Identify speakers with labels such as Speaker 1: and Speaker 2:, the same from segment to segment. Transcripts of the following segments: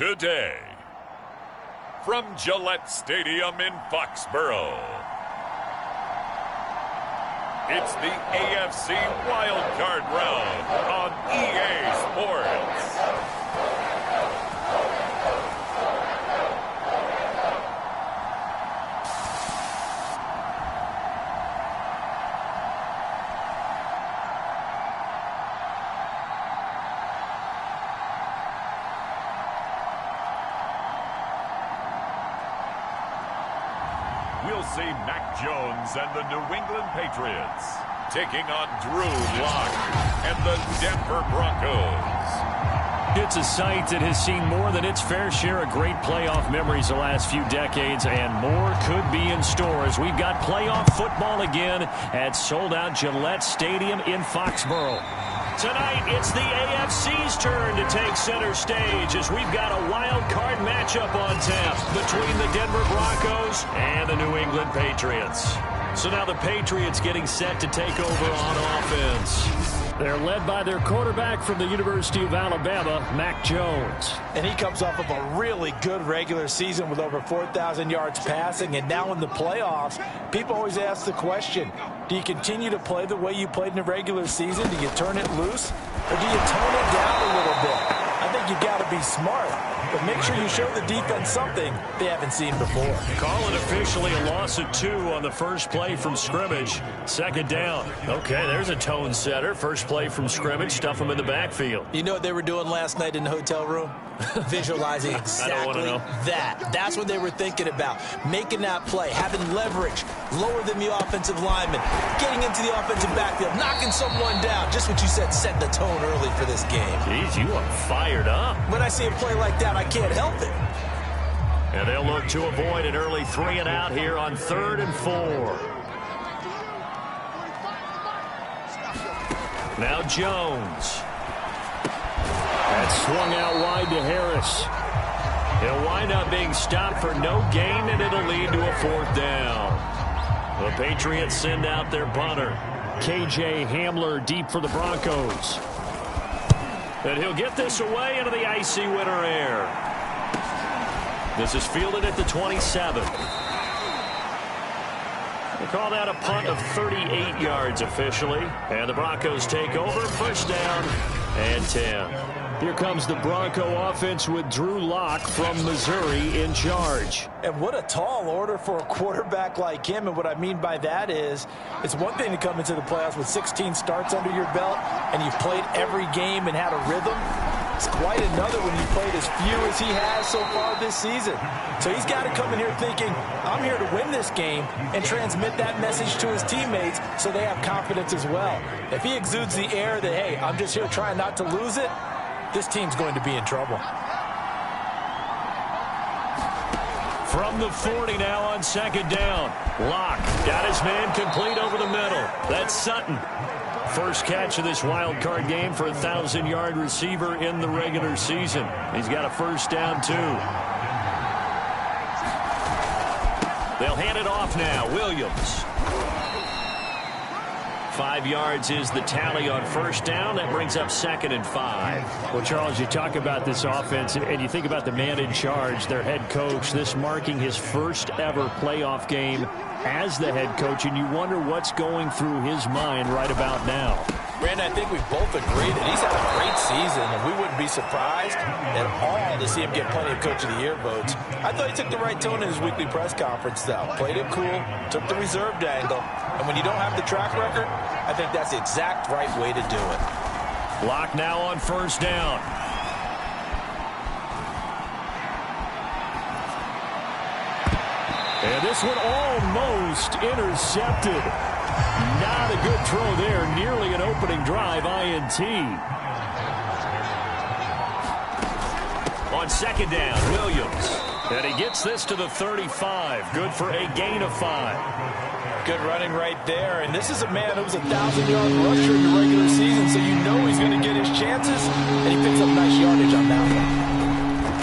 Speaker 1: today. From Gillette Stadium in Foxborough, it's the AFC wildcard round on EA Sports. We'll see Mac Jones and the New England Patriots taking on Drew Lock and the Denver Broncos.
Speaker 2: It's a sight that has seen more than its fair share of great playoff memories the last few decades, and more could be in store as we've got playoff football again at sold-out Gillette Stadium in Foxborough. Tonight, it's the AFC's turn to take center stage as we've got a wild card matchup on tap between the Denver Broncos and the New England Patriots. So now the Patriots getting set to take over on offense. They're led by their quarterback from the University of Alabama, Mac Jones.
Speaker 3: And he comes off of a really good regular season with over 4,000 yards passing. And now in the playoffs, people always ask the question, do you continue to play the way you played in the regular season? Do you turn it loose? Or do you tone it down a little bit? I think you've got to be smart, but make sure you show the defense something they haven't seen before.
Speaker 2: Call it officially a loss of 2 on the first play from scrimmage. Second down. Okay, there's a tone setter. First play from scrimmage, stuff them in the backfield.
Speaker 3: You know what they were doing last night in the hotel room? Visualizing exactly that. That's what they were thinking about. Making that play, having leverage, lower than the offensive lineman, getting into the offensive backfield, knocking someone down. Just what you said, set the tone early for this game.
Speaker 2: Jeez, you are fired up.
Speaker 3: When I see a play like that, I can't help it.
Speaker 2: And they'll look to avoid an early 3 and out here on 3rd and 4. Now Jones. That's swung out wide to Harris. He'll wind up being stopped for no gain, and it'll lead to a 4th down. The Patriots send out their punter. KJ Hamler deep for the Broncos. And he'll get this away into the icy winter air. This is fielded at the 27. We'll call that a punt of 38 yards officially. And the Broncos take over. First down and 10. Here comes the Bronco offense with Drew Lock from Missouri in charge.
Speaker 3: And what a tall order for a quarterback like him. And what I mean by that is, it's one thing to come into the playoffs with 16 starts under your belt and you've played every game and had a rhythm. It's quite another when you played as few as he has so far this season. So he's got to come in here thinking, I'm here to win this game and transmit that message to his teammates so they have confidence as well. If he exudes the air that, hey, I'm just here trying not to lose it, this team's going to be in trouble.
Speaker 2: From the 40 now on 2nd down. Lock got his man complete over the middle. That's Sutton. First catch of this wild card game for a 1,000-yard receiver in the regular season. He's got a first down, too. They'll hand it off now. Williams. 5 yards is the tally on first down. That brings up 2nd and 5. Well, Charles, you talk about this offense, and you think about the man in charge, their head coach, this marking his first ever playoff game as the head coach, and you wonder what's going through his mind right about now.
Speaker 3: Brandon, I think we both agree that he's had a great season, and we wouldn't be surprised at all to see him get plenty of Coach of the Year votes. I thought he took the right tone in his weekly press conference, though. Played it cool, took the reserved angle, and when you don't have the track record, I think that's the exact right way to do it.
Speaker 2: Lock now on first down. And this one almost intercepted. Not a good throw there. Nearly an opening drive, INT. On 2nd down, Williams. And he gets this to the 35. Good for a gain of 5.
Speaker 3: Good running right there. And this is a man who was a 1,000-yard rusher in the regular season, so you know he's going to get his chances. And he picks up nice yardage on that one.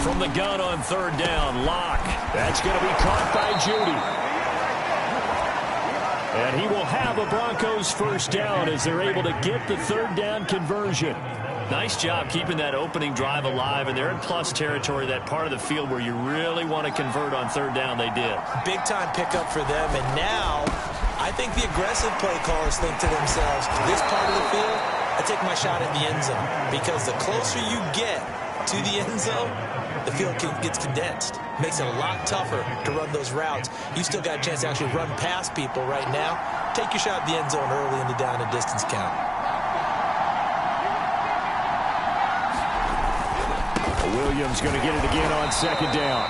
Speaker 2: From the gun on 3rd down, Lock. That's going to be caught by Judy. And he will have a Broncos first down as they're able to get the 3rd down conversion. Nice job keeping that opening drive alive, and they're in plus territory, that part of the field where you really want to convert on third down. They did.
Speaker 3: Big-time pickup for them, and now I think the aggressive play callers think to themselves, this part of the field, I take my shot at the end zone, because the closer you get to the end zone, the field gets condensed. Makes it a lot tougher to run those routes. You still got a chance to actually run past people right now. Take your shot at the end zone early in the down and distance count.
Speaker 2: Williams going to get it again on second down.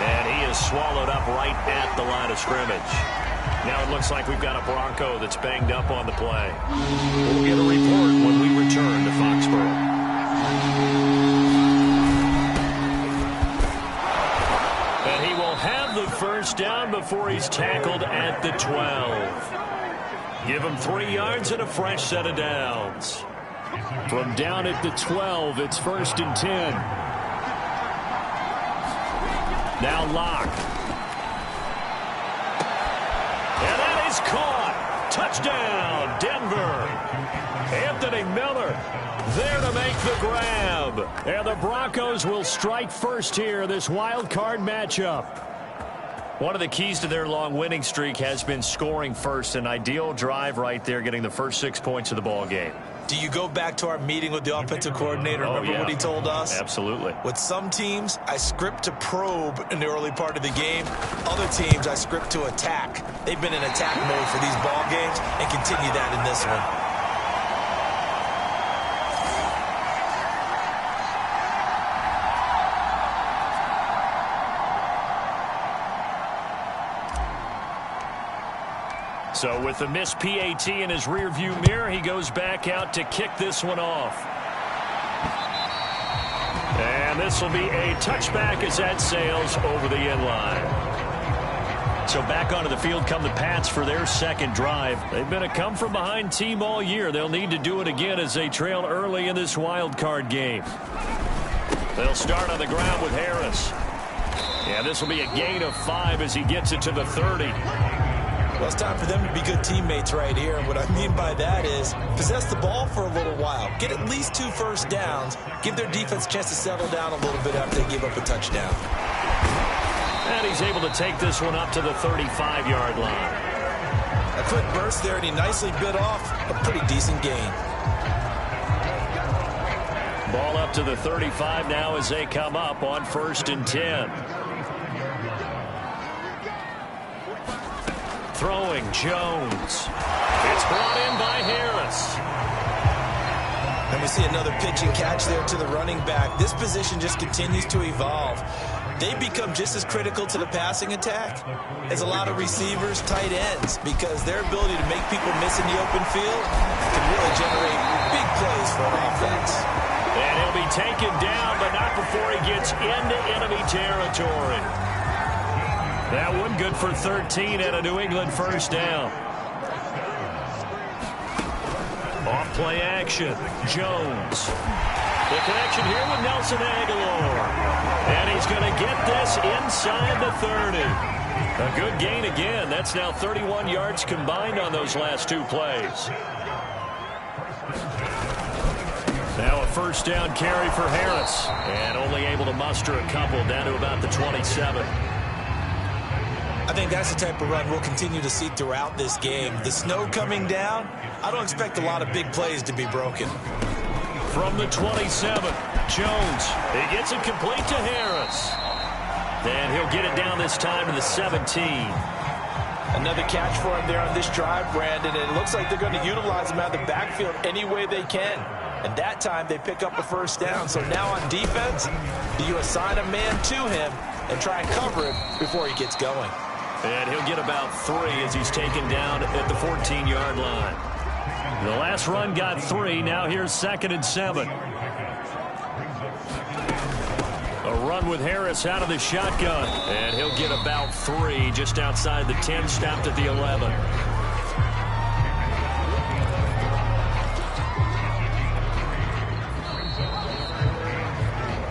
Speaker 2: And he is swallowed up right at the line of scrimmage. Now it looks like we've got a Bronco that's banged up on the play. We'll get a report when we return to Foxborough. And he will have the first down before he's tackled at the 12. Give him 3 yards and a fresh set of downs. From down at the 12, it's 1st and 10. Now Locke. And that is caught. Touchdown, Denver. Anthony Miller there to make the grab. And the Broncos will strike first here, this wild card matchup. One of the keys to their long winning streak has been scoring first. An ideal drive right there, getting the first 6 points of the ball game.
Speaker 3: Do you go back to our meeting with the offensive coordinator? Remember what he told us?
Speaker 2: Absolutely.
Speaker 3: With some teams, I script to probe in the early part of the game. Other teams, I script to attack. They've been in attack mode for these ball games and continue that in this one.
Speaker 2: So with the missed PAT in his rearview mirror, he goes back out to kick this one off. And this will be a touchback as that sails over the end line. So back onto the field come the Pats for their second drive. They've been a come-from-behind team all year. They'll need to do it again as they trail early in this wild card game. They'll start on the ground with Harris. And this will be a gain of 5 as he gets it to the 30.
Speaker 3: Well, it's time for them to be good teammates right here. And what I mean by that is possess the ball for a little while. Get at least 2 first downs. Give their defense a chance to settle down a little bit after they give up a touchdown.
Speaker 2: And he's able to take this one up to the 35-yard line.
Speaker 3: A quick burst there, and he nicely bit off a pretty decent gain.
Speaker 2: Ball up to the 35 now as they come up on 1st and 10. Throwing Jones. It's brought in by Harris.
Speaker 3: And we see another pitch and catch there to the running back. This position just continues to evolve. They become just as critical to the passing attack as a lot of receivers, tight ends, because their ability to make people miss in the open field can really generate big plays for an offense.
Speaker 2: And he'll be taken down, but not before he gets into enemy territory. That one good for 13 and a New England first down. Off play action. Jones. The connection here with Nelson Aguilar. And he's going to get this inside the 30. A good gain again. That's now 31 yards combined on those last 2 plays. Now a first down carry for Harris. And only able to muster a couple down to about the 27.
Speaker 3: I think that's the type of run we'll continue to see throughout this game. The snow coming down, I don't expect a lot of big plays to be broken.
Speaker 2: From the 27, Jones. He gets it complete to Harris. And he'll get it down this time to the 17.
Speaker 3: Another catch for him there on this drive, Brandon. And it looks like they're going to utilize him out of the backfield any way they can. And that time they pick up a first down. So now on defense, do you assign a man to him and try and cover him before he gets going?
Speaker 2: And he'll get about 3 as he's taken down at the 14-yard line. The last run got 3. Now here's 2nd and 7. A run with Harris out of the shotgun. And he'll get about 3 just outside the 10, stopped at the 11.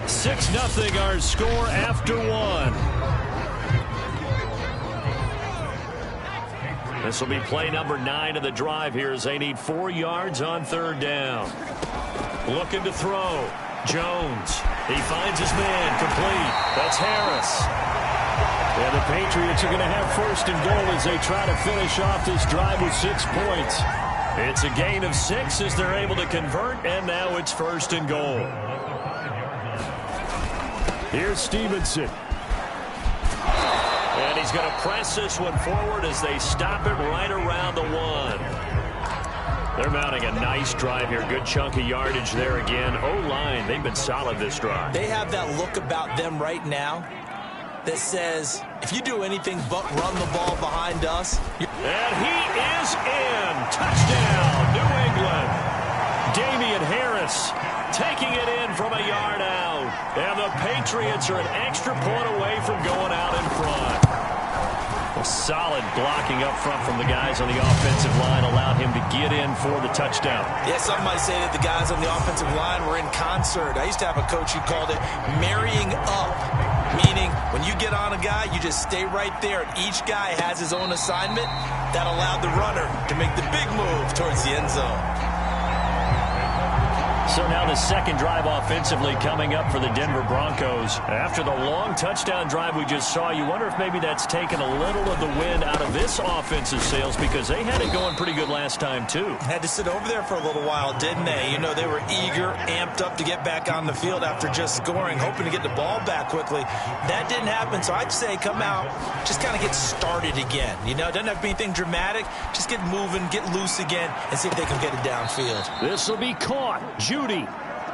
Speaker 2: Six 0 our score after 1. This will be play number 9 of the drive here as they need 4 yards on third down. Looking to throw. Jones. He finds his man. Complete. That's Harris. And the Patriots are going to have first and goal as they try to finish off this drive with 6 points. It's a gain of 6 as they're able to convert, and now it's first and goal. Here's Stevenson. And he's going to press this one forward as they stop it right around the 1. They're mounting a nice drive here. Good chunk of yardage there again. O-line, they've been solid this drive.
Speaker 3: They have that look about them right now that says, if you do anything but run the ball behind us.
Speaker 2: And he is in. Touchdown, New England. Damian Harris taking it in from a yard out. And the Patriots are an extra point away from going out in front. A solid blocking up front from the guys on the offensive line allowed him to get in for the touchdown.
Speaker 3: Yeah, some might say that the guys on the offensive line were in concert. I used to have a coach who called it marrying up, meaning when you get on a guy, you just stay right there, and each guy has his own assignment. That allowed the runner to make the big move towards the end zone.
Speaker 2: So now the second drive offensively coming up for the Denver Broncos. After the long touchdown drive we just saw, you wonder if maybe that's taken a little of the wind out of this offensive sails, because they had it going pretty good last time too.
Speaker 3: Had to sit over there for a little while, didn't they? You know, they were eager, amped up to get back on the field after just scoring, hoping to get the ball back quickly. That didn't happen, so I'd say come out, just kind of get started again. You know, it doesn't have to be anything dramatic. Just get moving, get loose again, and see if they can get it downfield.
Speaker 2: This will be caught. Judy.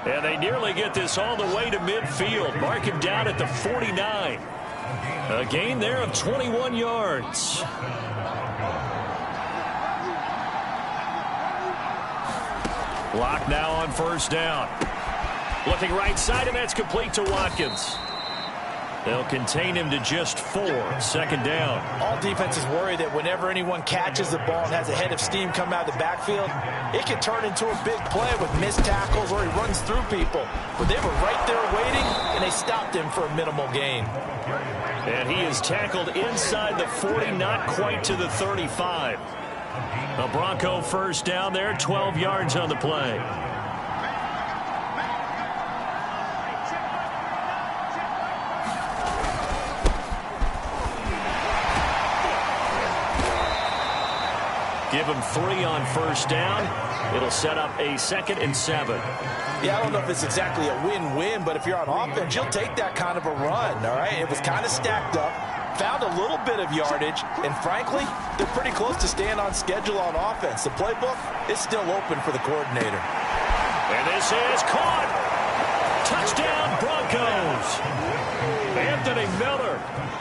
Speaker 2: And they nearly get this all the way to midfield. Mark him down at the 49. A gain there of 21 yards. Block now on first down. Looking right side, and that's complete to Watkins. They'll contain him to just 4. Second down.
Speaker 3: All defenses worry that whenever anyone catches the ball and has a head of steam come out of the backfield, it can turn into a big play with missed tackles or he runs through people. But they were right there waiting, and they stopped him for a minimal gain.
Speaker 2: And he is tackled inside the 40, not quite to the 35. A Bronco first down there, 12 yards on the play. Give him 3 on first down. It'll set up a 2nd and 7.
Speaker 3: Yeah, I don't know if it's exactly a win-win, but if you're on offense, you'll take that kind of a run, all right? It was kind of stacked up, found a little bit of yardage, and frankly, they're pretty close to staying on schedule on offense. The playbook is still open for the coordinator.
Speaker 2: And this is caught. Touchdown, Broncos. Anthony Miller.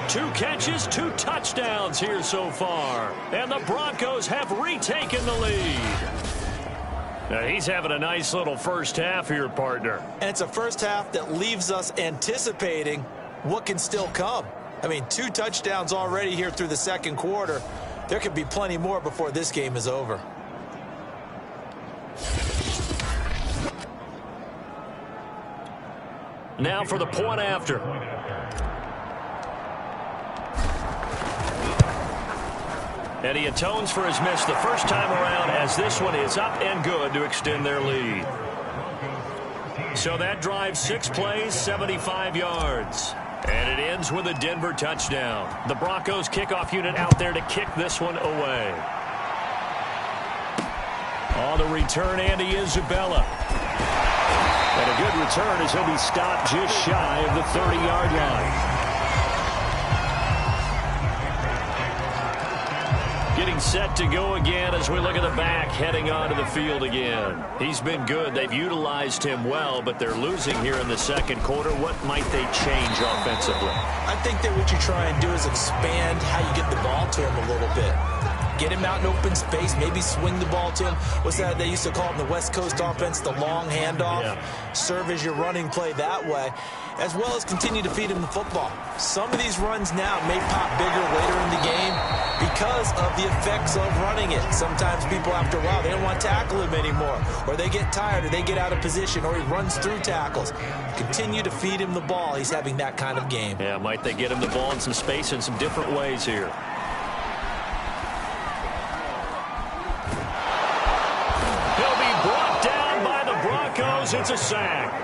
Speaker 2: 2 catches, 2 touchdowns here so far. And the Broncos have retaken the lead. Now he's having a nice little first half here, partner.
Speaker 3: And it's a first half that leaves us anticipating what can still come. I mean, 2 touchdowns already here through the second quarter. There could be plenty more before this game is over.
Speaker 2: Now for the point after. And he atones for his miss the first time around, as this one is up and good to extend their lead. So that drive, 6 plays, 75 yards. And it ends with a Denver touchdown. The Broncos kickoff unit out there to kick this one away. On the return, Andy Isabella. And a good return as he'll be stopped just shy of the 30-yard line. Getting set to go again as we look at the back heading onto the field again. He's been good. They've utilized him well, but they're losing here in the second quarter. What might they change offensively?
Speaker 3: I think that what you try and do is expand how you get the ball to him a little bit. Get him out in open space, maybe swing the ball to him. What's that they used to call it in the West Coast offense, the long handoff? Yeah. Serve as your running play that way, as well as continue to feed him the football. Some of these runs now may pop bigger later in the game because of the effects of running it. Sometimes people, after a while, they don't want to tackle him anymore, or they get tired, or they get out of position, or he runs through tackles. Continue to feed him the ball. He's having that kind of game.
Speaker 2: Yeah, might they get him the ball in some space in some different ways here. because it's a sack.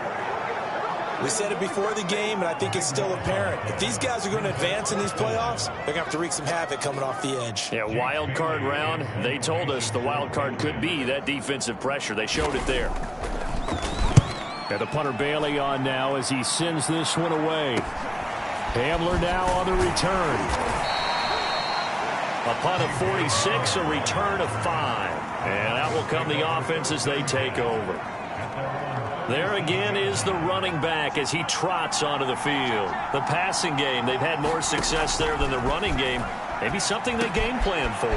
Speaker 3: We said it before the game, and I think it's still apparent. If these guys are going to advance in these playoffs, they're going to have to wreak some havoc coming off the edge.
Speaker 2: Yeah, wild card round. They told us the wild card could be that defensive pressure. They showed it there. And the punter Bailey on now as he sends this one away. Hamler now on the return. A punt of 46, a return of 5. And out will come the offense as they take over. There again is the running back as he trots onto the field. The passing game, they've had more success there than the running game. Maybe something they game plan for.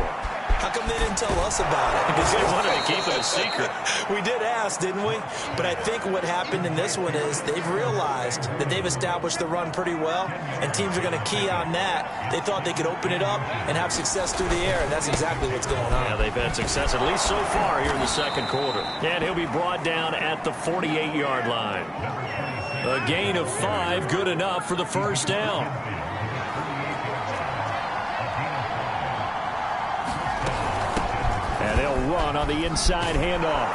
Speaker 3: How come they didn't tell us about it?
Speaker 2: Because they wanted to keep it a secret.
Speaker 3: We did ask, didn't we? But I think what happened in this one is they've realized that they've established the run pretty well, and teams are going to key on that. They thought they could open it up and have success through the air, and that's exactly what's going on.
Speaker 2: Yeah, they've had success, at least so far here in the second quarter. And he'll be brought down at the 48-yard line. A gain of 5, good enough for the first down. And they'll run on the inside handoff.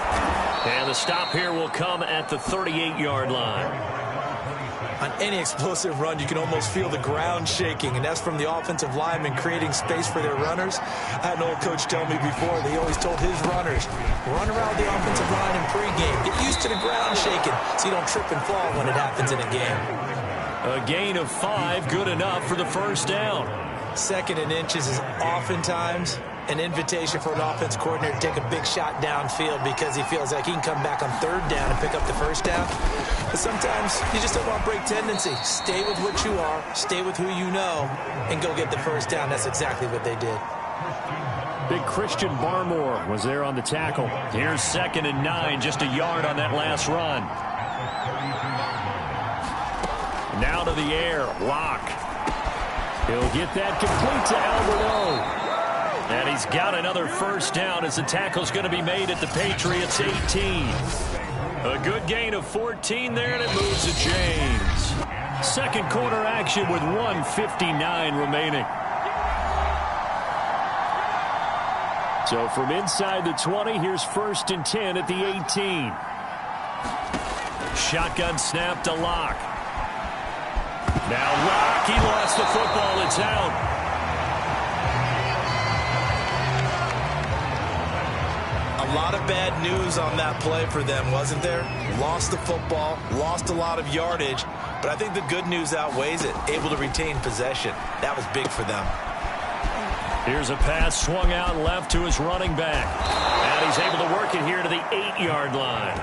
Speaker 2: And the stop here will come at the 38-yard line.
Speaker 3: On any explosive run, you can almost feel the ground shaking, and that's from the offensive linemen creating space for their runners. I had an old coach tell me before, they always told his runners, run around the offensive line in pregame. Get used to the ground shaking so you don't trip and fall when it happens in a game.
Speaker 2: A gain of 5, good enough for the first down.
Speaker 3: Second and inches is oftentimes an invitation for an offense coordinator to take a big shot downfield because he feels like he can come back on third down and pick up the first down. But sometimes you just don't want to break tendency. Stay with what you are, stay with who you know, and go get the first down. That's exactly what they did.
Speaker 2: Big Christian Barmore was there on the tackle. Here's 2nd and 9, just a yard on that last run. Now to the air, Locke. He'll get that complete to Alberto. And he's got another first down as the tackle's going to be made at the Patriots 18. A good gain of 14 there, and it moves to James. Second quarter action with 1:59 remaining. So from inside the 20, here's 1st and 10 at the 18. Shotgun snap to Locke. Now Locke, he lost the football. It's out.
Speaker 3: A lot of bad news on that play for them, wasn't there? Lost the football, lost a lot of yardage, but I think the good news outweighs it. Able to retain possession. That was big for them.
Speaker 2: Here's a pass swung out left to his running back. And he's able to work it here to the 8-yard line.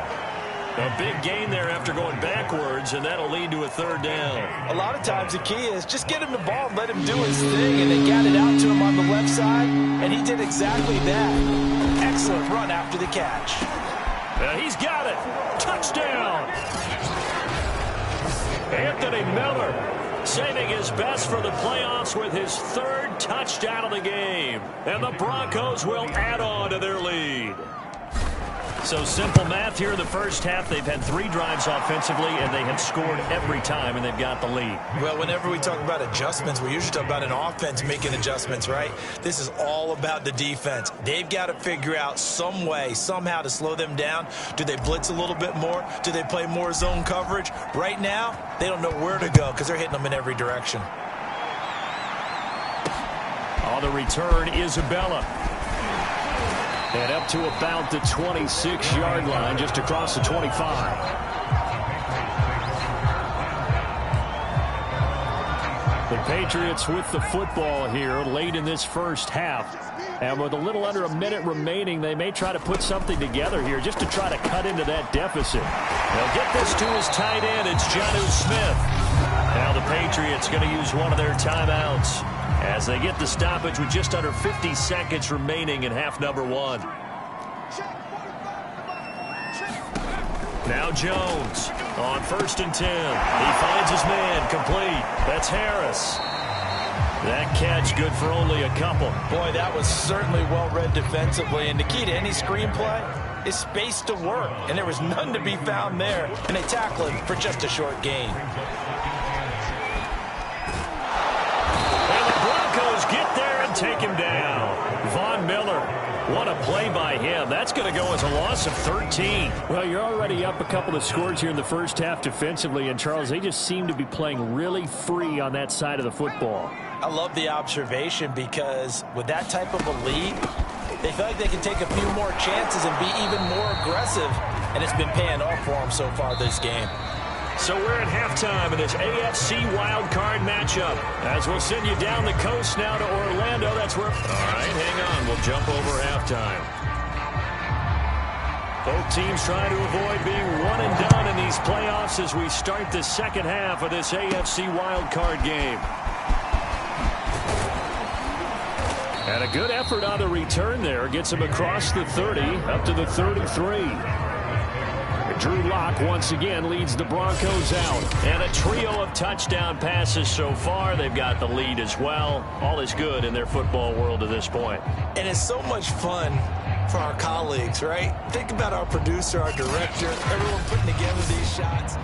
Speaker 2: A big gain there after going backwards, and that'll lead to a third down.
Speaker 3: A lot of times the key is just get him the ball and let him do his thing, and they got it out to him on the left side, and he did exactly that. Excellent run after the catch.
Speaker 2: He's got it. Touchdown. Anthony Miller saving his best for the playoffs with his 3rd touchdown of the game. And the Broncos will add on to their lead. So simple math here in the first half. They've had 3 drives offensively, and they have scored every time, and they've got the lead.
Speaker 3: Well, whenever we talk about adjustments, we usually talk about an offense making adjustments, right? This is all about the defense. They've got to figure out some way, somehow to slow them down. Do they blitz a little bit more? Do they play more zone coverage? Right now, they don't know where to go because they're hitting them in every direction.
Speaker 2: On the return, Isabella. And up to about the 26-yard line, just across the 25. The Patriots with the football here late in this first half. And with a little under a minute remaining, they may try to put something together here just to try to cut into that deficit. They'll get this to his tight end. It's Jonnu Smith. Now the Patriots going to use one of their timeouts as they get the stoppage with just under 50 seconds remaining in half number 1. Now Jones on 1st and 10. He finds his man complete. That's Harris. That catch good for only a couple.
Speaker 3: Boy, that was certainly well read defensively. And the key to any screenplay is space to work. And there was none to be found there. And they tackle him for just a short gain.
Speaker 2: Get there and take him down. Von Miller, what a play by him. That's that's going to go as a loss of 13.
Speaker 4: Well, you're already up a couple of scores here in the first half defensively, and Charles, they just seem to be playing really free on that side of the football.
Speaker 3: I love the observation because with that type of a lead, they feel like they can take a few more chances and be even more aggressive, and it's been paying off for them so far this game.
Speaker 2: So we're at halftime in this AFC wildcard matchup. As we'll send you down the coast now to Orlando. That's where... All right, hang on. We'll jump over halftime. Both teams trying to avoid being one and done in these playoffs as we start the second half of this AFC wildcard game. And a good effort on the return there. Gets him across the 30, up to the 33. Drew Lock once again leads the Broncos out. And a trio of touchdown passes so far. They've got the lead as well. All is good in their football world at this point.
Speaker 3: And it's so much fun for our colleagues, right? Think about our producer, our director, everyone putting together these shots.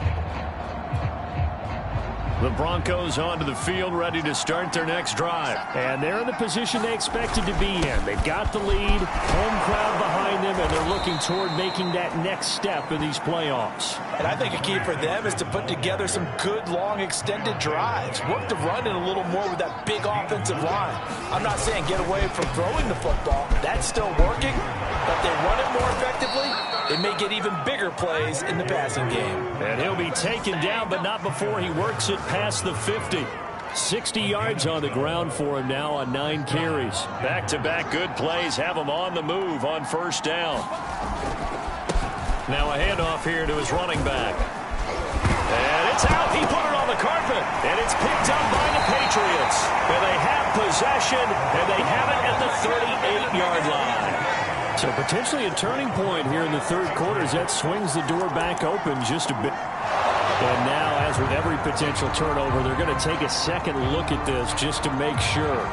Speaker 2: The Broncos onto the field, ready to start their next drive.
Speaker 4: And they're in the position they expected to be in. They've got the lead, home crowd behind them, and they're looking toward making that next step in these playoffs.
Speaker 3: And I think a key for them is to put together some good, long, extended drives. Work the run in a little more with that big offensive line. I'm not saying get away from throwing the football. That's still working. But if they run it more effectively, they may get even bigger plays in the passing game.
Speaker 2: And he'll be taken down, but not before he works it past the 50.
Speaker 4: 60 yards on the ground for him now on 9 carries.
Speaker 2: Back-to-back good plays have him on the move on first down. Now a handoff here to his running back. And it's out. He put it on the carpet. And it's picked up by the Patriots. And they have possession, and they have it at the 38-yard line.
Speaker 4: So potentially a turning point here in the third quarter as that swings the door back open just a bit. And now, as with every potential turnover, they're going to take a second look at this just to make sure.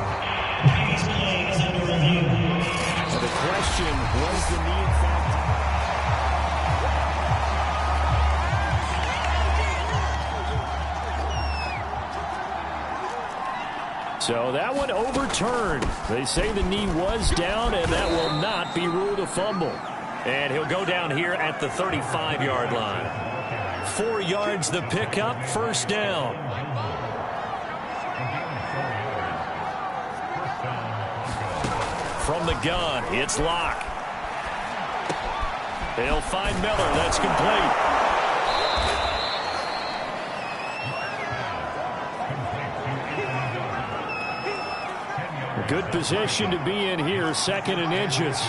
Speaker 4: So the question, was the knee in fact? So that one overturned. They say the knee was down, and that will not be ruled a fumble.
Speaker 2: And he'll go down here at the 35-yard line. 4 yards the pickup, first down. From the gun, it's Lock. They'll find Miller. That's complete.
Speaker 4: Good position to be in here, second and inches.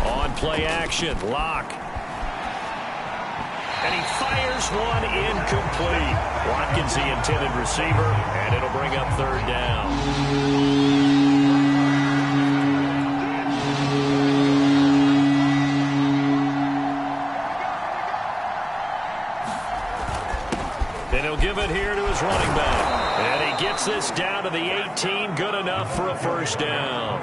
Speaker 2: On play action, Lock. And he fires one incomplete. Watkins the intended receiver, and it'll bring up third down. Then he'll give it here to his running back. And he gets this down to the 18, good enough for a first down.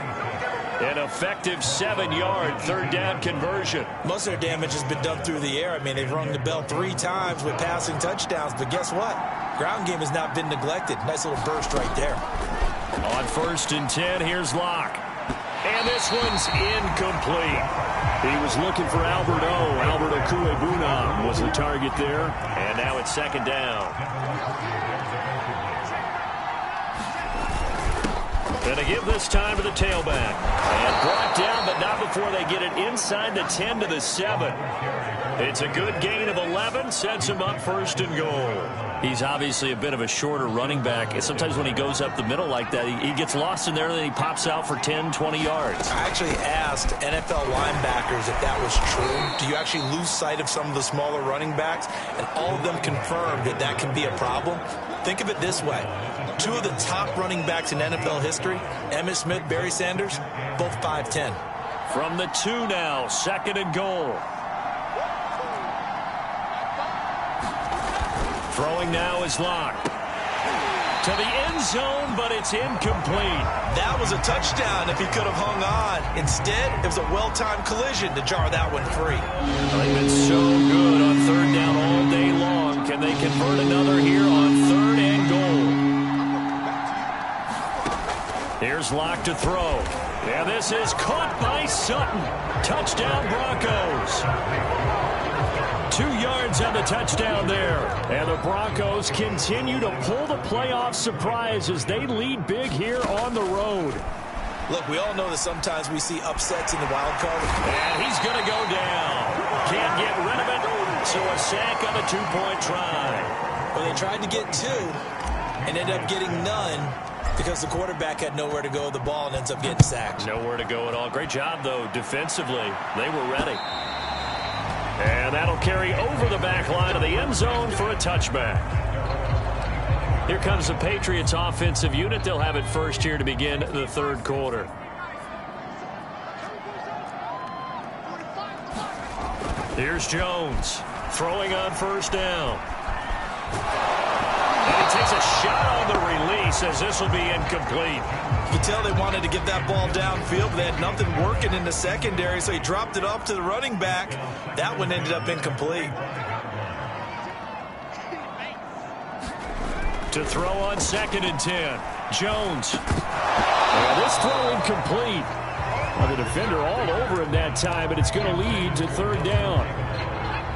Speaker 2: An effective 7-yard third down conversion.
Speaker 3: Most of their damage has been done through the air. I mean, they've rung the bell 3 times with passing touchdowns, but guess what? Ground game has not been neglected. Nice little burst right there.
Speaker 2: On first and 10, here's Lock. And this one's incomplete.
Speaker 4: He was looking for Albert O. Albert Okuebunam was the target there.
Speaker 2: And now it's second down. Going to give this time to the tailback. And brought down, but not before they get it inside the 10 to the 7. It's a good gain of 11, sets him up first and goal. He's obviously a bit of a shorter running back. And sometimes when he goes up the middle like that, he gets lost in there, and then he pops out for 10, 20 yards.
Speaker 3: I actually asked NFL linebackers if that was true. Do you actually lose sight of some of the smaller running backs? And all of them confirmed that that can be a problem. Think of it this way. 2 of the top running backs in NFL history, Emmitt Smith, Barry Sanders, both 5'10".
Speaker 2: From the 2 now, second and goal. Throwing now is Lock. To the end zone, but it's incomplete.
Speaker 3: That was a touchdown if he could have hung on. Instead, it was a well-timed collision to jar that one free.
Speaker 2: They've been so good on third down all day long. Can they convert another here on third and goal? Here's Lock to throw. And this is caught by Sutton. Touchdown, Broncos. 2 yards on the touchdown there. And the Broncos continue to pull the playoff surprise as they lead big here on the road.
Speaker 3: Look, we all know that sometimes we see upsets in the wild card.
Speaker 2: And he's going to go down. Can't get rid of it, so a sack on the 2-point try.
Speaker 3: Well, they tried to get 2 and ended up getting none because the quarterback had nowhere to go with the ball and ends up getting sacked.
Speaker 2: Nowhere to go at all. Great job, though, defensively. They were ready. And that'll carry over the back line of the end zone for a touchback. Here comes the Patriots offensive unit. They'll have it first here to begin the third quarter. Here's Jones throwing on first down. And he takes a shot on the release as this will be incomplete.
Speaker 3: You can tell they wanted to get that ball downfield, but they had nothing working in the secondary, so he dropped it off to the running back. That one ended up incomplete.
Speaker 2: To throw on 2nd and 10. Jones. And this throw incomplete. Well, the defender all over him that time, but it's going to lead to 3rd down.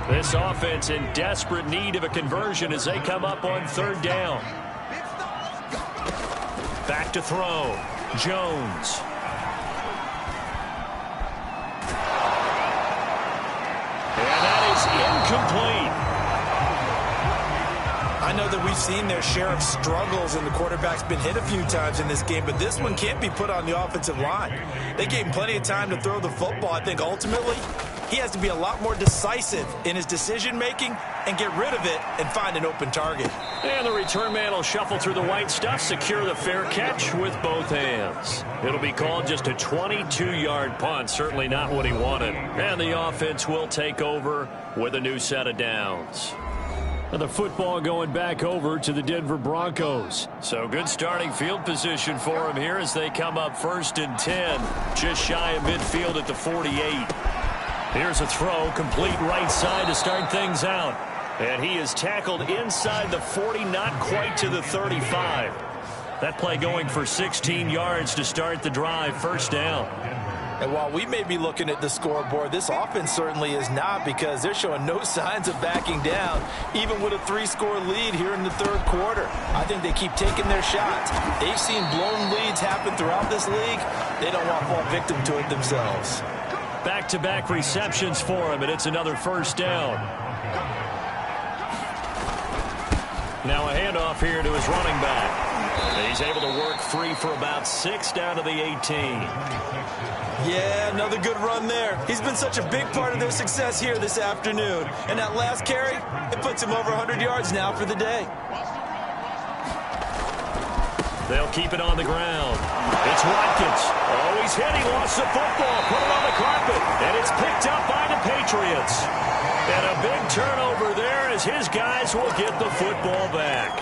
Speaker 2: This offense in desperate need of a conversion as they come up on 3rd down. Back to throw. Jones. And that is incomplete.
Speaker 3: I know that we've seen their share of struggles, and the quarterback's been hit a few times in this game, but this one can't be put on the offensive line. They gave him plenty of time to throw the football. I think ultimately he has to be a lot more decisive in his decision-making and get rid of it and find an open target.
Speaker 2: And the return man will shuffle through the white stuff, secure the fair catch with both hands. It'll be called just a 22-yard punt, certainly not what he wanted. And the offense will take over with a new set of downs.
Speaker 4: And the football going back over to the Denver Broncos.
Speaker 2: So good starting field position for them here as they come up 1st and 10. Just shy of midfield at the 48. Here's a throw, complete right side to start things out. And he is tackled inside the 40, not quite to the 35. That play going for 16 yards to start the drive, 1st down.
Speaker 3: And while we may be looking at the scoreboard, this offense certainly is not, because they're showing no signs of backing down, even with a 3-score lead here in the 3rd quarter. I think they keep taking their shots. They've seen blown leads happen throughout this league. They don't want to fall victim to it themselves.
Speaker 2: Back-to-back receptions for him, and it's another 1st down. Now a handoff here to his running back. And he's able to work free for about 6 down to the 18.
Speaker 3: Yeah, another good run there. He's been such a big part of their success here this afternoon. And that last carry, it puts him over 100 yards now for the day.
Speaker 2: They'll keep it on the ground. It's Watkins. Oh, he's hit. He lost the football. Put it on the carpet. And it's picked up by the Patriots. And a big turnover there as his guys will get the football back.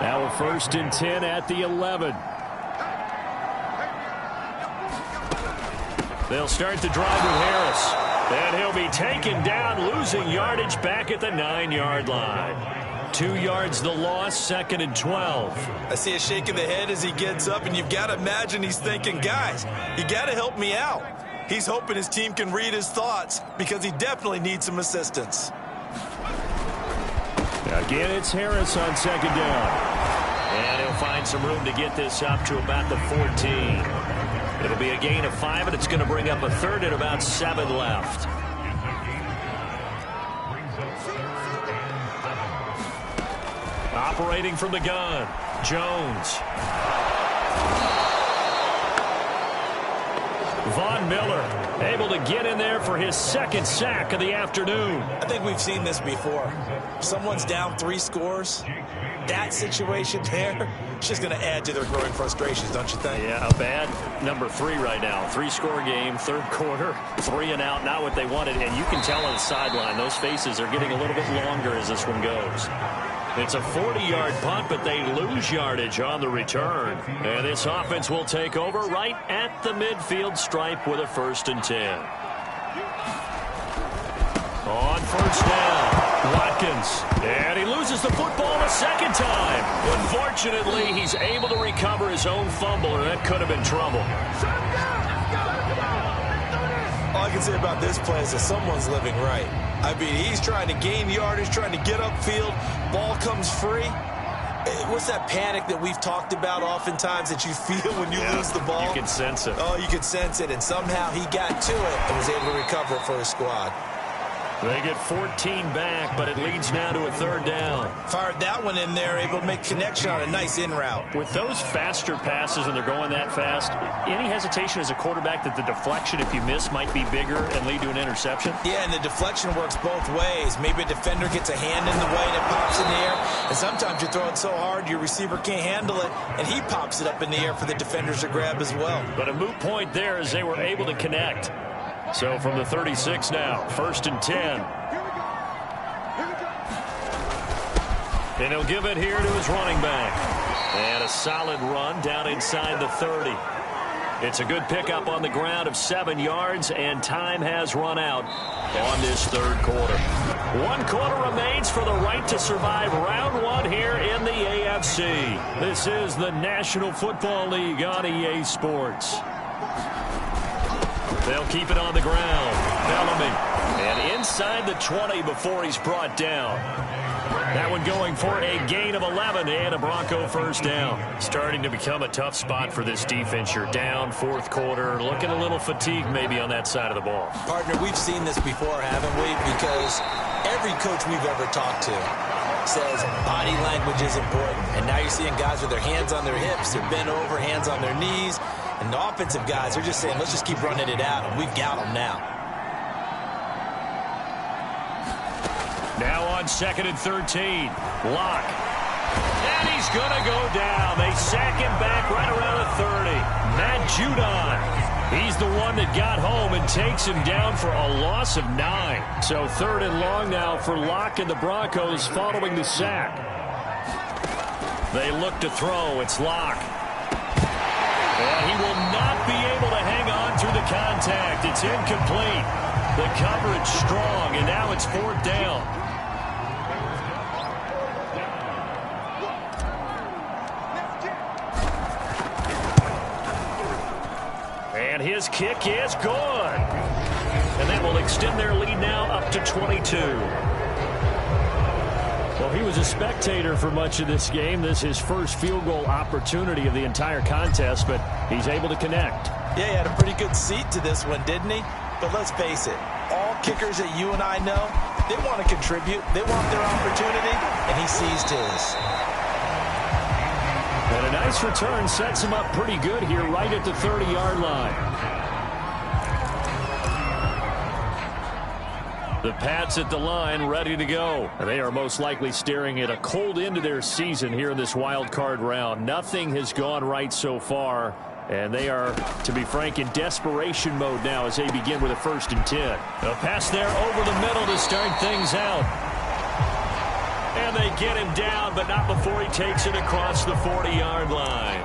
Speaker 4: Now a 1st and 10 at the 11.
Speaker 2: They'll start the drive with Harris. And he'll be taken down, losing yardage back at the 9-yard line. 2 yards the loss, 2nd and 12.
Speaker 3: I see a shake of the head as he gets up, and you've got to imagine he's thinking, guys, you got to help me out. He's hoping his team can read his thoughts because he definitely needs some assistance.
Speaker 4: Again, it's Harris on 2nd down.
Speaker 2: And he'll find some room to get this up to about the 14. It'll be a gain of 5, and it's going to bring up a 3rd and about 7 left. Operating from the gun, Jones. Von Miller able to get in there for his 2nd sack of the afternoon.
Speaker 3: I think we've seen this before. Someone's down 3 scores. That situation there, it's just going to add to their growing frustrations, don't you think?
Speaker 2: Yeah, a bad number 3 right now. 3-score game, 3rd quarter, 3 and out, not what they wanted. And you can tell on the sideline, those faces are getting a little bit longer as this one goes. It's a 40-yard punt, but they lose yardage on the return. And this offense will take over right at the midfield stripe with a 1st and 10. On 1st down. Watkins, and he loses the football a second time. Unfortunately, he's able to recover his own fumble, or that could have been trouble.
Speaker 3: All I can say about this play is that someone's living right. I mean, he's trying to gain yardage, trying to get upfield. Ball comes free. What's that panic that we've talked about oftentimes that you feel when you lose the ball?
Speaker 2: You can sense it.
Speaker 3: Oh, you can sense it, and somehow he got to it and was able to recover it for his squad.
Speaker 2: They get 14 back, but it leads now to a third down.
Speaker 3: Fired that one in there, able to make connection on a nice in route.
Speaker 2: With those faster passes and they're going that fast, any hesitation as a quarterback that the deflection, if you miss, might be bigger and lead to an interception?
Speaker 3: Yeah, and the deflection works both ways. Maybe a defender gets a hand in the way and it pops in the air. And sometimes you throw it so hard your receiver can't handle it, and he pops it up in the air for the defenders to grab as well.
Speaker 2: But a moot point there as they were able to connect. So from the 36 now, 1st and 10. And he'll give it here to his running back. And a solid run down inside the 30. It's a good pickup on the ground of 7 yards, and time has run out on this third quarter. 1 quarter remains for the right to survive round 1 here in the AFC. This is the National Football League on EA Sports. They'll keep it on the ground. Bellamy. And inside the 20 before he's brought down. That one going for a gain of 11 and a Bronco first down. Starting to become a tough spot for this defense. You're down 4th quarter. Looking a little fatigued maybe on that side of the ball.
Speaker 3: Partner, we've seen this before, haven't we? Because every coach we've ever talked to says body language is important. And now you're seeing guys with their hands on their hips. They're bent over, hands on their knees. And the offensive guys are just saying, let's just keep running it out, and we've got them now.
Speaker 2: Now on 2nd and 13. Locke. And he's going to go down. They sack him back right around the 30. Matt Judon. He's the one that got home and takes him down for a loss of 9. So 3rd and long now for Locke and the Broncos following the sack. They look to throw. It's Locke. And he will not be able to hang on through the contact. It's incomplete. The coverage strong, and now it's 4th down. And his kick is good. And that will extend their lead now up to 22. Well, he was a spectator for much of this game. This is his first field goal opportunity of the entire contest, but he's able to connect.
Speaker 3: Yeah, he had a pretty good seat to this one, didn't he? But let's face it, all kickers that you and I know, they want to contribute. They want their opportunity, and he seized his.
Speaker 2: And a nice return sets him up pretty good here right at the 30-yard line. The Pats at the line, ready to go. They are most likely staring at a cold end to their season here in this wild card round. Nothing has gone right so far, and they are, to be frank, in desperation mode now as they begin with a 1st and 10. A pass there over the middle to start things out. And they get him down, but not before he takes it across the 40-yard line.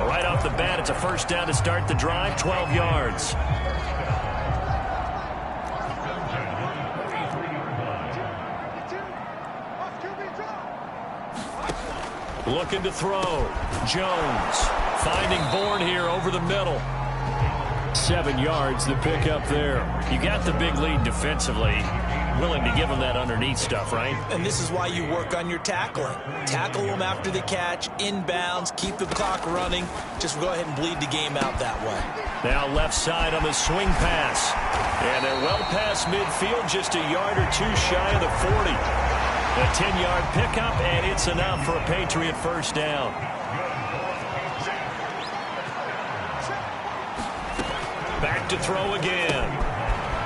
Speaker 2: Right off the bat, it's a 1st down to start the drive, 12 yards. Looking to throw. Jones finding Bourne here over the middle. 7 yards, the pick up there. You got the big lead defensively. Willing to give him that underneath stuff, right?
Speaker 3: And this is why you work on your tackling. Tackle them after the catch, inbounds, keep the clock running. Just go ahead and bleed the game out that way.
Speaker 2: Now left side on the swing pass. And they're well past midfield, just a yard or two shy of the 40. A 10-yard pickup, and it's enough for a Patriot first down. Back to throw again.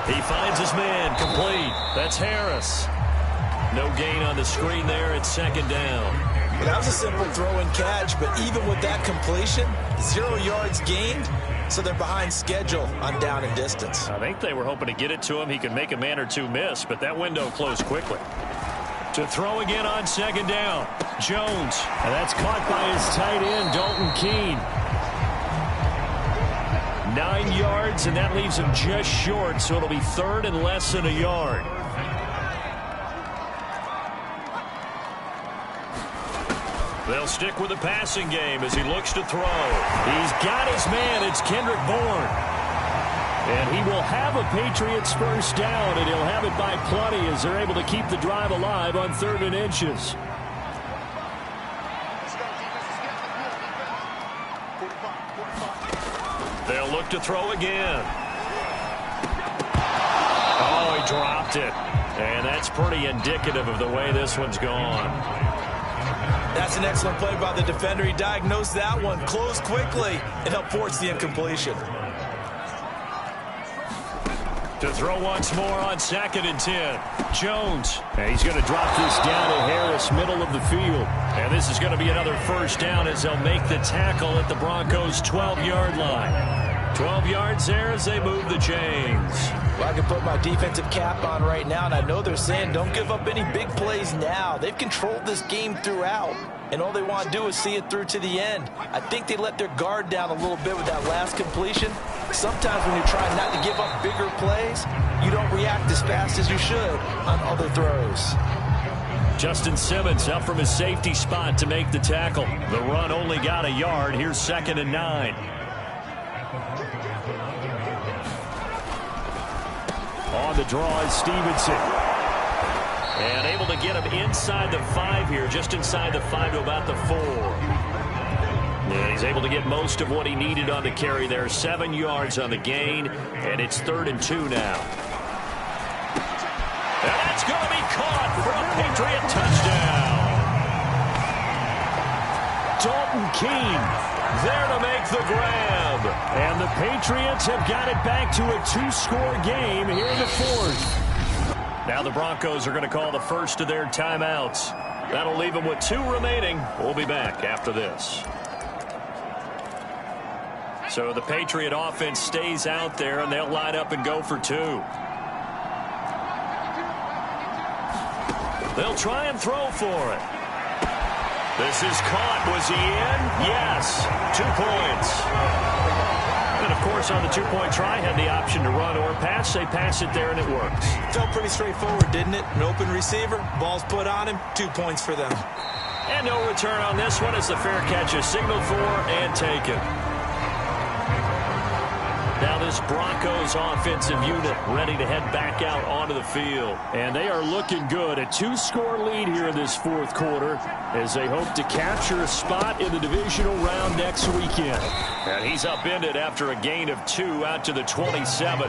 Speaker 2: He finds his man, complete. That's Harris. No gain on the screen there at 2nd down.
Speaker 3: Well, that was a simple throw and catch, but even with that completion, 0 yards gained, so they're behind schedule on down and distance.
Speaker 2: I think they were hoping to get it to him. He could make a man or two miss, but that window closed quickly. To throw again on 2nd down. Jones.
Speaker 4: And that's caught by his tight end, Dalton Keene.
Speaker 2: 9 yards, and that leaves him just short, so it'll be 3rd and less than a yard. They'll stick with the passing game as he looks to throw. He's got his man. It's Kendrick Bourne. And he will have a Patriots first down, and he'll have it by plenty as they're able to keep the drive alive on 3rd and inches. They'll look to throw again. Oh, he dropped it. And that's pretty indicative of the way this one's gone.
Speaker 3: That's an excellent play by the defender. He diagnosed that one, closed quickly, and helped force the incompletion.
Speaker 2: To throw once more on 2nd and 10. Jones. And he's going to drop this down to Harris, middle of the field. And this is going to be another first down as they'll make the tackle at the Broncos' 12-yard line. 12 yards there as they move the chains.
Speaker 3: Well, I can put my defensive cap on right now, and I know they're saying don't give up any big plays now. They've controlled this game throughout, and all they want to do is see it through to the end. I think they let their guard down a little bit with that last completion. Sometimes when you're trying not to give up bigger plays, you don't react as fast as you should on other throws.
Speaker 2: Justin Simmons up from his safety spot to make the tackle. The run only got a yard. Here's 2nd and 9. On the draw is Stevenson. And able to get him inside the 5 here, just inside the 5 to about the 4. And he's able to get most of what he needed on the carry there. 7 yards on the gain, and it's 3rd and 2 now. And that's going to be caught for a Patriot touchdown. Dalton Keene there to make the grab. And the Patriots have got it back to a 2-score game here in the 4th. Now the Broncos are going to call the first of their timeouts. That'll leave them with 2 remaining. We'll be back after this. So the Patriot offense stays out there, and they'll line up and go for 2. They'll try and throw for it. This is caught. Was he in? Yes. 2 points. And, of course, on the 2-point try, had the option to run or pass. They pass it there, and it works.
Speaker 3: Felt pretty straightforward, didn't it? An open receiver, ball's put on him, 2 points for them.
Speaker 2: And no return on this one as the fair catch is signaled for and taken. Now this Broncos offensive unit ready to head back out onto the field. And they are looking good. A 2-score lead here in this 4th quarter as they hope to capture a spot in the divisional round next weekend. And he's upended after a gain of 2 out to the 27.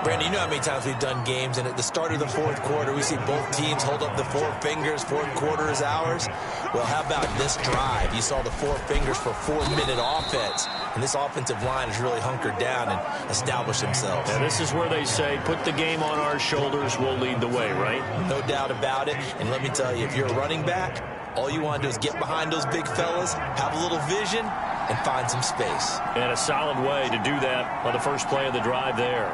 Speaker 3: Brandon, you know how many times we've done games, and at the start of the 4th quarter, we see both teams hold up the 4 fingers, 4th quarter is ours. Well, how about this drive? You saw the 4 fingers for 4-minute offense, and this offensive line has really hunkered down and established themselves.
Speaker 2: And this is where they say, put the game on our shoulders, we'll lead the way, right?
Speaker 3: No doubt about it, and let me tell you, if you're a running back, all you want to do is get behind those big fellas, have a little vision, and find some space.
Speaker 2: And a solid way to do that on the first play of the drive there.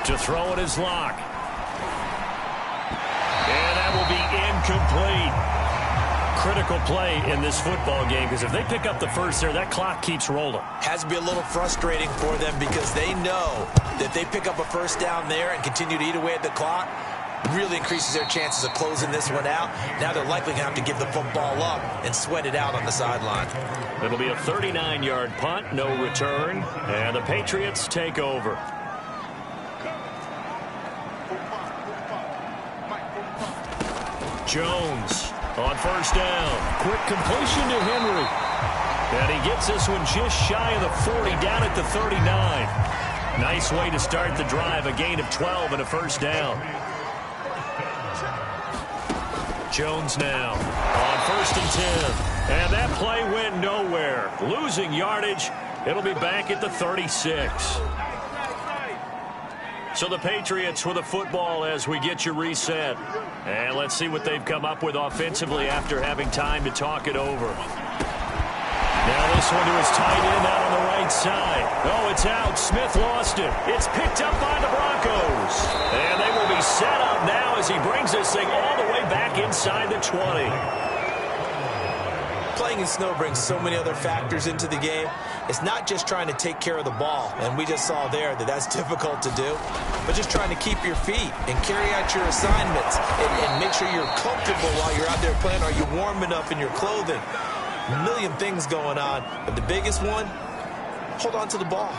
Speaker 2: To throw it is Locke. And that will be incomplete. Critical play in this football game because if they pick up the first there, that clock keeps rolling.
Speaker 3: Has to be a little frustrating for them because they know that they pick up a first down there and continue to eat away at the clock, really increases their chances of closing this one out. Now they're likely going to have to give the football up and sweat it out on the sideline.
Speaker 2: It'll be a 39-yard punt, no return, and the Patriots take over. Jones on first down. Quick completion to Henry. And he gets this one just shy of the 40, down at the 39. Nice way to start the drive, a gain of 12 and a first down. Jones now on 1st and 10. And that play went nowhere. Losing yardage. It'll be back at the 36. So the Patriots with a football as we get you reset. And let's see what they've come up with offensively after having time to talk it over. Now this one to his tight end out on the right side. Oh, it's out. Smith lost it. It's picked up by the Broncos. And they will be set up now as he brings this thing all the way back inside the 20.
Speaker 3: Playing in snow brings so many other factors into the game. it's not just trying to take care of the ball, and we just saw there that that's difficult to do, but just trying to keep your feet and carry out your assignments and make sure you're comfortable while you're out there playing. Are you warm enough in your clothing? A million things going on, but the biggest one, hold on to the ball.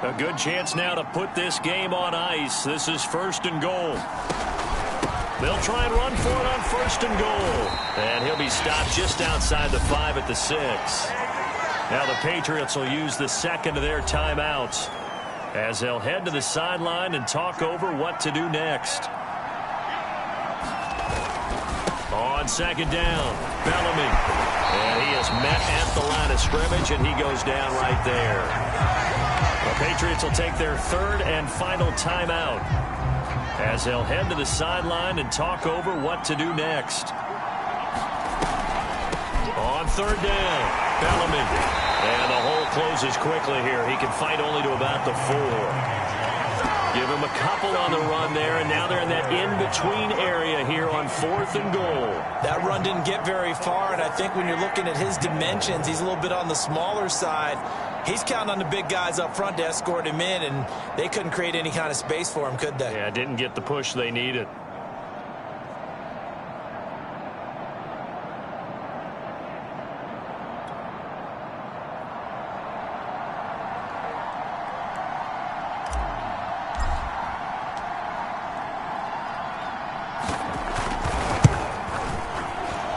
Speaker 2: A good chance now to put this game on ice. This is 1st and goal. They'll try and run for it on 1st and goal. And he'll be stopped just outside the 5 at the 6. Now the Patriots will use the second of their timeouts as they'll head to the sideline and talk over what to do next. On 2nd down, Bellamy. And he is met at the line of scrimmage, and he goes down right there. The Patriots will take their 3rd and final timeout as they'll head to the sideline and talk over what to do next. On 3rd down, Bellamy. And the hole closes quickly here. He can fight only to about the 4. Give him a couple on the run there, and now they're in that in-between area here on 4th and goal.
Speaker 3: That run didn't get very far, and I think when you're looking at his dimensions, he's a little bit on the smaller side. He's counting on the big guys up front to escort him in, and they couldn't create any kind of space for him, could they?
Speaker 2: Yeah, didn't get the push they needed.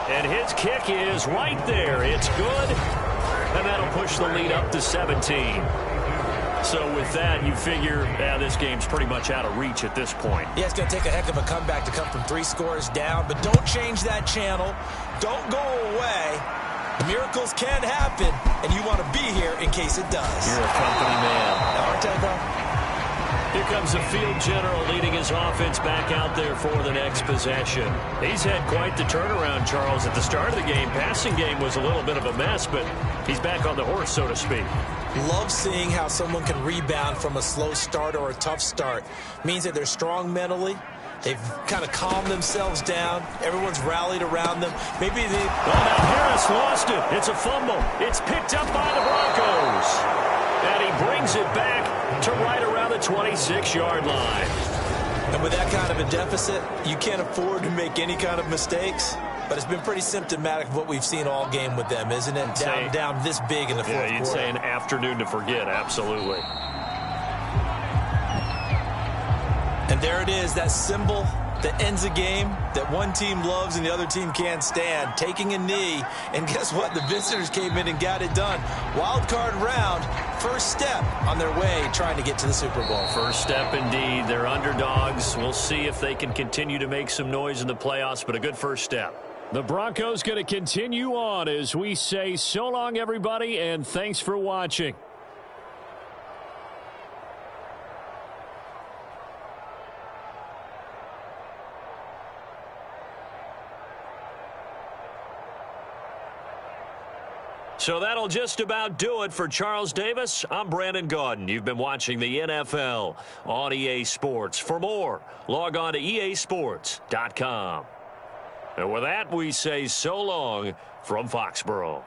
Speaker 2: And his kick is right there. It's good. And that'll push the lead up to 17. So with that, you figure this game's pretty much out of reach at this point.
Speaker 3: Yeah, it's going to take a heck of a comeback to come from 3 scores down. But don't change that channel. Don't go away. Miracles can happen, and you want to be here in case it does.
Speaker 2: You're a company man.
Speaker 3: Aren't I, bro?
Speaker 2: Here comes the field general leading his offense back out there for the next possession. He's had quite the turnaround, Charles. At the start of the game, passing game was a little bit of a mess, but he's back on the horse, so to speak.
Speaker 3: Love seeing how someone can rebound from a slow start or a tough start. Means that they're strong mentally. They've kind of calmed themselves down. Everyone's rallied around them. Maybe they...
Speaker 2: Oh, now Harris lost it. It's a fumble. It's picked up by the Broncos. And he brings it back to right around the 26-yard line.
Speaker 3: And with that kind of a deficit, you can't afford to make any kind of mistakes. But it's been pretty symptomatic of what we've seen all game with them, isn't it? Down this big in the fourth quarter.
Speaker 2: Yeah, you'd say an afternoon to forget, absolutely.
Speaker 3: And there it is, that symbol that ends a game that one team loves and the other team can't stand, taking a knee. And guess what? The visitors came in and got it done. Wild card round, first step on their way trying to get to the Super Bowl.
Speaker 2: First step indeed. They're underdogs. We'll see if they can continue to make some noise in the playoffs, but a good first step.
Speaker 4: The Broncos going to continue on as we say so long, everybody, and thanks for watching.
Speaker 2: So that'll just about do it for Charles Davis. I'm Brandon Gaudin. You've been watching the NFL on EA Sports. For more, log on to easports.com. And with that, we say so long from Foxborough.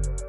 Speaker 3: Bye.